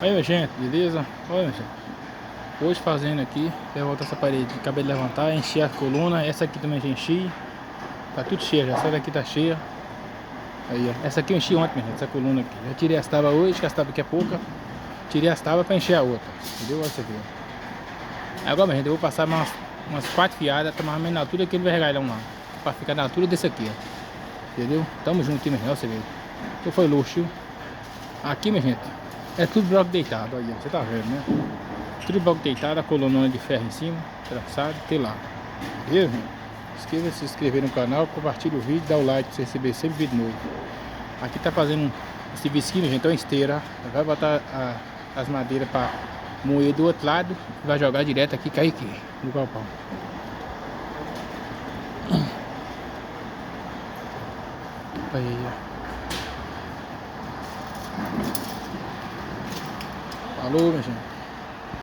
Aí, minha gente, beleza? Olha, minha gente, hoje fazendo aqui, levantar essa parede, acabei de levantar, enchi a coluna, essa aqui também já enchi, tá tudo cheia, já essa daqui tá cheia. Aí, ó, essa aqui eu enchi ontem, minha gente, essa coluna aqui. Já tirei as tábuas hoje, que as tábuas aqui é pouca, tirei as tábuas pra encher a outra, entendeu? Olha essa aqui, ó. Agora, minha gente, eu vou passar umas 4 fiadas, tá mais ou menos na altura daquele vergalhão lá, pra ficar na altura desse aqui, ó. Entendeu? Tamo junto aqui, minha gente, olha você vê. Então foi luxo, viu? Aqui, minha gente, é tudo bloco deitado, aí, ó, você tá vendo, né? Tudo bloco deitado, a coluna de ferro em cima, traçado, tem lá. Beleza? Esqueça de se inscrever no canal, compartilhe o vídeo, dá o like pra você receber sempre vídeo novo. Aqui tá fazendo esse visquinho, gente, então esteira. Vai botar as madeiras pra moer do outro lado, vai jogar direto aqui, cair aqui, no galpão. Aí, ó. Falou, minha gente.